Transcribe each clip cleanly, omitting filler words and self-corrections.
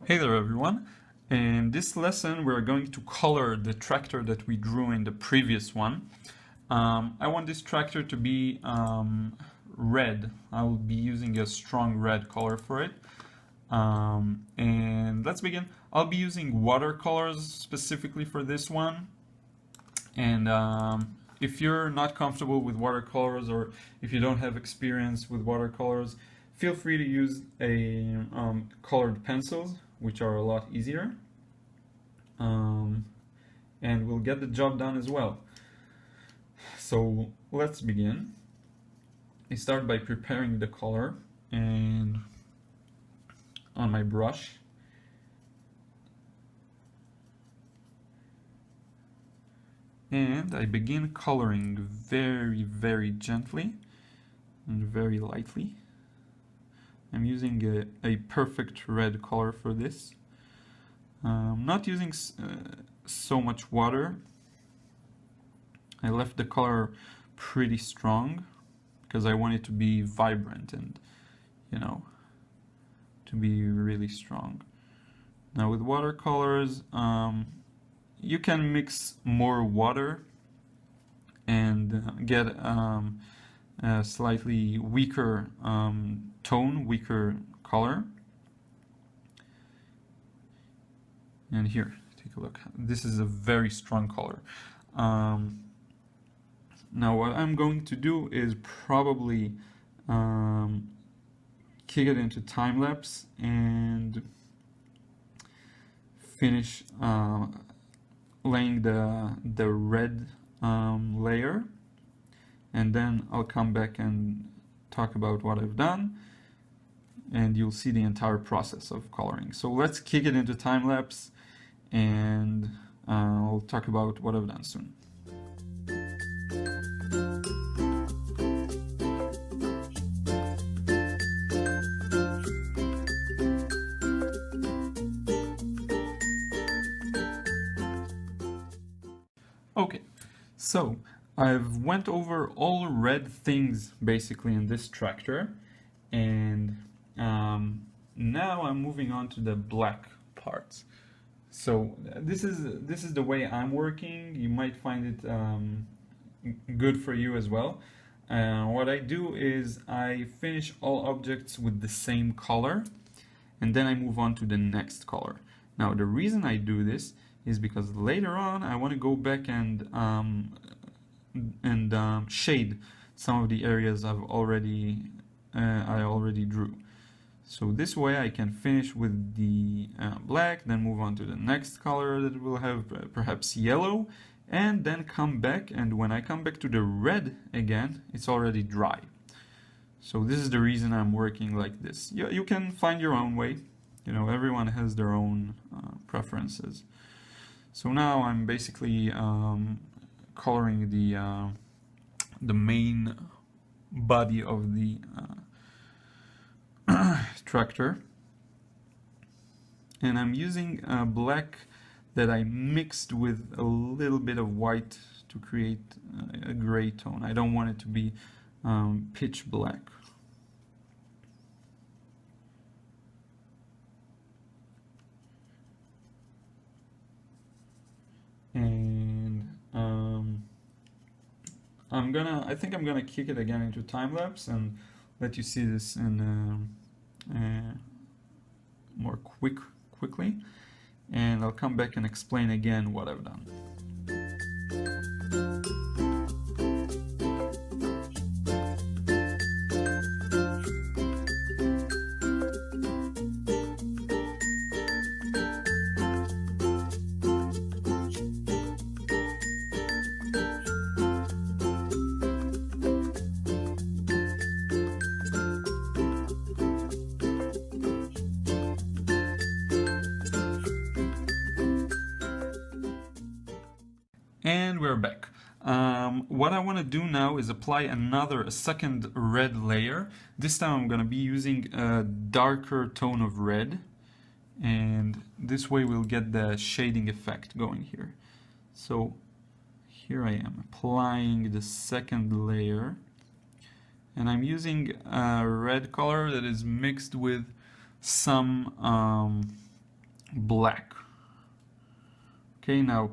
Hey there everyone. In this lesson we're going to color the tractor that we drew in the previous one. I want this tractor to be red. I will be using a strong red color for it. And let's begin. I'll be using watercolors specifically for this one. And if you're not comfortable with watercolors or if you don't have experience with watercolors, feel free to use a colored pencils, which are a lot easier, and we'll get the job done as well. So let's begin. I start by preparing the color and on my brush. And I begin coloring very, very gently and very lightly. I'm using a perfect red color for this. Not using so much water. I left the color pretty strong because I want it to be vibrant and, you know, to be really strong. Now with watercolors, you can mix more water and get a slightly weaker tone, weaker color. And here, take a look. This is a very strong color. Now what I'm going to do is probably kick it into time lapse and finish laying the red layer, and then I'll come back and talk about what I've done, and you'll see the entire process of coloring. So let's kick it into time lapse, and I'll talk about what I've done soon. Okay, so I've went over all red things basically in this tractor, and now I'm moving on to the black parts. So this is the way I'm working. You might find it good for you as well. What I do is I finish all objects with the same color, and then I move on to the next color. Now the reason I do this is because later on I want to go back and shade some of the areas I already drew. So this way I can finish with the black, then move on to the next color that will have perhaps yellow, and then come back, and when I come back to the red again, it's already dry. So this is the reason I'm working like this. You can find your own way. You know, everyone has their own preferences. So now I'm basically coloring the main body of the tractor, and I'm using black that I mixed with a little bit of white to create a gray tone. I don't want it to be pitch black. And I think I'm gonna kick it again into time lapse and let you see this in more quickly, and I'll come back and explain again what I've done. And we're back. What I want to do now is apply a second red layer. This time I'm going to be using a darker tone of red, and this way we'll get the shading effect going here. So here I am applying the second layer, and I'm using a red color that is mixed with some black. Okay, now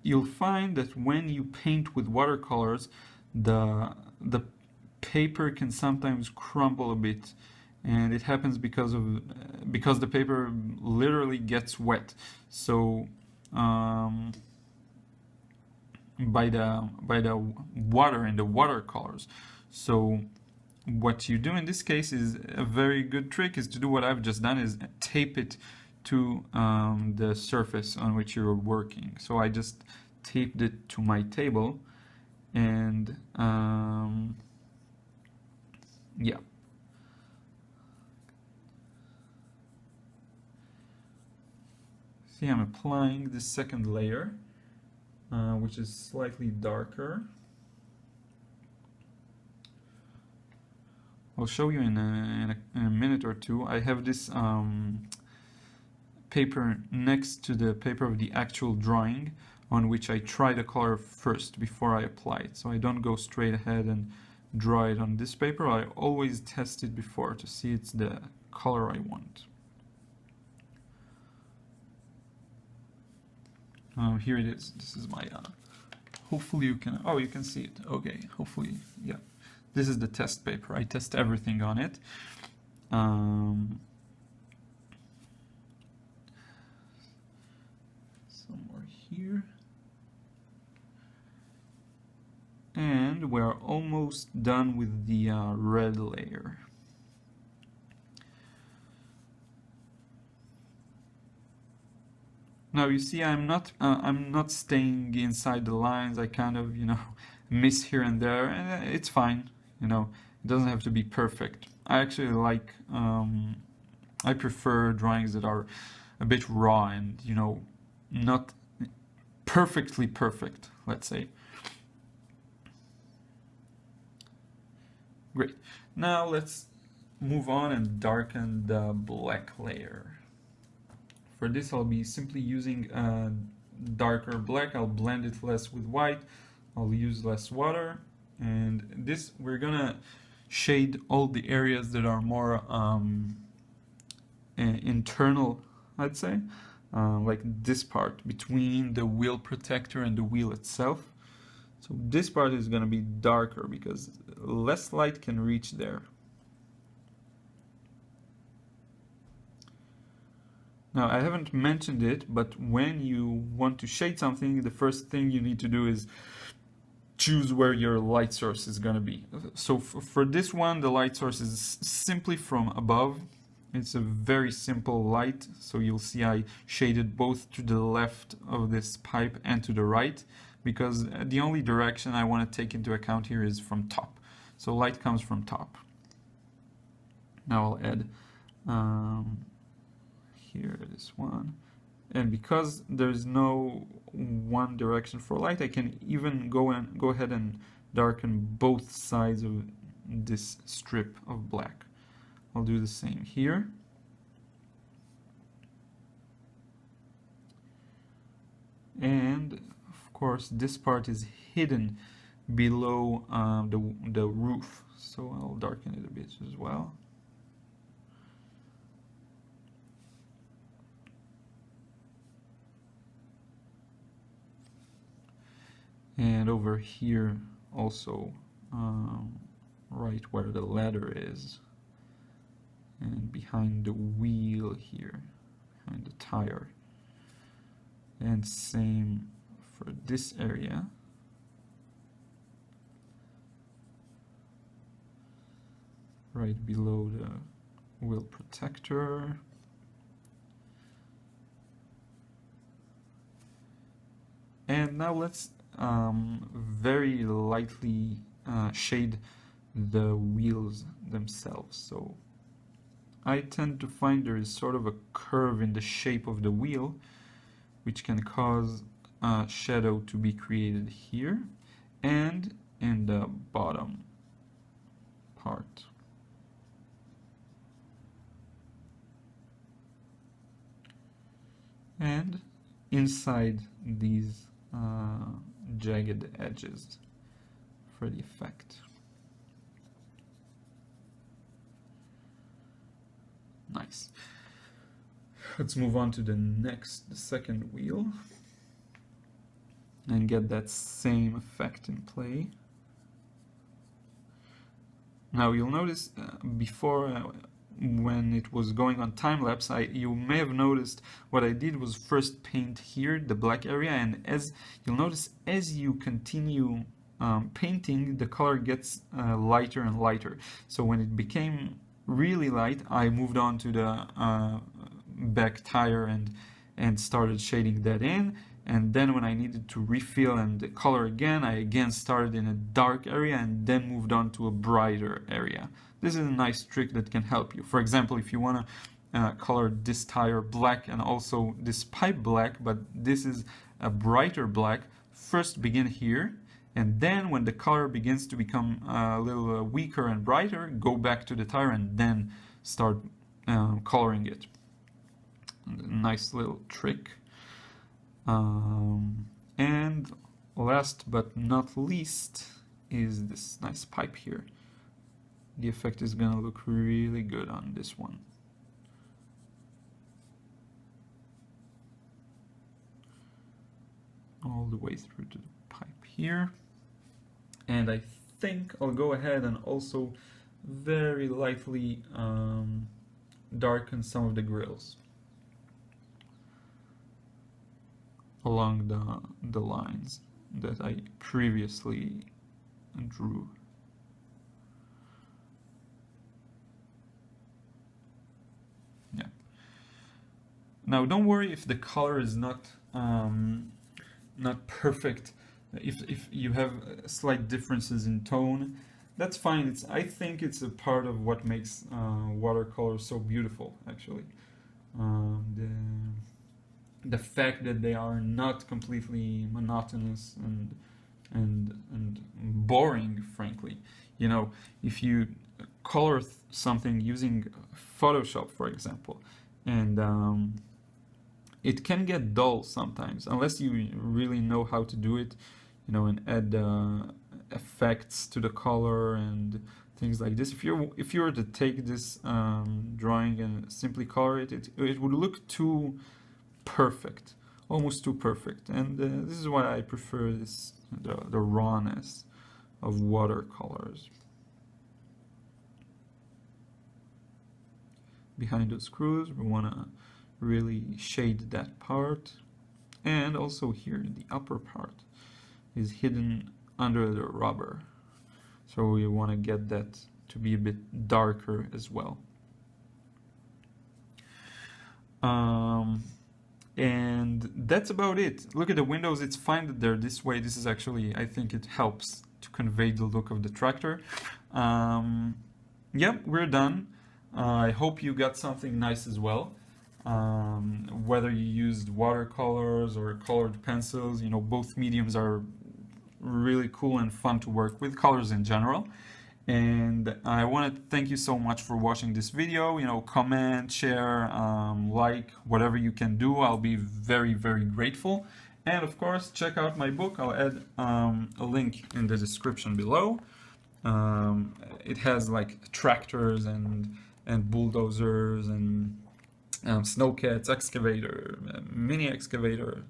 you'll find that when you paint with watercolors, the paper can sometimes crumble a bit, and it happens because the paper literally gets wet. So by the water and the watercolors. So what you do in this case is a very good trick is to do what I've just done, is tape it to the surface on which you're working. So I just taped it to my table, and yeah. See, I'm applying the second layer, which is slightly darker. I'll show you in a minute or two. I have this paper next to the paper of the actual drawing, on which I try the color first before I apply it. So I don't go straight ahead and draw it on this paper. I always test it before to see it's the color I want. Here it is. This is my, hopefully you can, oh, you can see it. Okay, hopefully, yeah. This is the test paper. I test everything on it. Somewhere here. And we're almost done with the red layer. Now you see, I'm not staying inside the lines. I kind of, miss here and there, and it's fine. It doesn't have to be perfect. I actually like, I prefer drawings that are a bit raw and, not perfectly perfect, let's say. Great. Now let's move on and darken the black layer. For this, I'll be simply using a darker black. I'll blend it less with white. I'll use less water. And this, we're gonna shade all the areas that are more internal, I'd say. Like this part between the wheel protector and the wheel itself. So this part is gonna be darker because less light can reach there. Now, I haven't mentioned it, but when you want to shade something, the first thing you need to do is choose where your light source is going to be. So for this one, the light source is simply from above. It's a very simple light. So you'll see I shaded both to the left of this pipe and to the right, because the only direction I want to take into account here is from top. So light comes from top. Now I'll add here this one, and because there's no one direction for light, I can even go ahead and darken both sides of this strip of black. I'll do the same here. And of course this part is hidden below the roof, so I'll darken it a bit as well. And over here also, right where the ladder is, and behind the wheel here, behind the tire. And same for this area. Right below the wheel protector. And now let's very lightly shade the wheels themselves. So I tend to find there is sort of a curve in the shape of the wheel, which can cause a shadow to be created here and in the bottom part. And inside these jagged edges for the effect. Nice. Let's move on to the second wheel and get that same effect in play. Now you'll notice before when it was going on time-lapse, you may have noticed what I did was first paint here, the black area, and as you'll notice, as you continue painting, the color gets lighter and lighter. So when it became really light, I moved on to the back tire and started shading that in. And then when I needed to refill and color again, I again started in a dark area and then moved on to a brighter area. This is a nice trick that can help you. For example, if you want to color this tire black and also this pipe black, but this is a brighter black, first begin here, and then when the color begins to become a little weaker and brighter, go back to the tire and then start coloring it. Nice little trick. And last but not least is this nice pipe here. The effect is gonna look really good on this one. All the way through to the pipe here. And I think I'll go ahead and also very lightly darken some of the grills along the lines that I previously drew. Yeah. Now don't worry if the color is not perfect. If you have slight differences in tone, that's fine. I think it's a part of what makes watercolors so beautiful, actually. The fact that they are not completely monotonous and boring, frankly. You know, if you color something using Photoshop, for example, and it can get dull sometimes, unless you really know how to do it, you know, and add effects to the color and things like this. If you were to take this drawing and simply color it, it would look too perfect, almost too perfect, and this is why I prefer the rawness of watercolors. Behind those screws, we want to really shade that part, and also here the upper part is hidden under the rubber, so we want to get that to be a bit darker as well. And that's about it. Look at the windows, it's fine that they're this way. This is actually, I think it helps to convey the look of the tractor. Yep, we're done. I hope you got something nice as well. Whether you used watercolors or colored pencils, you know, both mediums are really cool and fun to work with, colors in general. And I want to thank you so much for watching this video. You know, comment, share, like, whatever you can do. I'll be very, very grateful. And of course, check out my book. I'll add a link in the description below. It has like tractors and bulldozers and snowcats, excavator, mini excavator,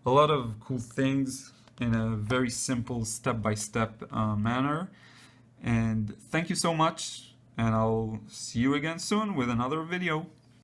a lot of cool things in a very simple step-by-step manner. And thank you so much, and I'll see you again soon with another video.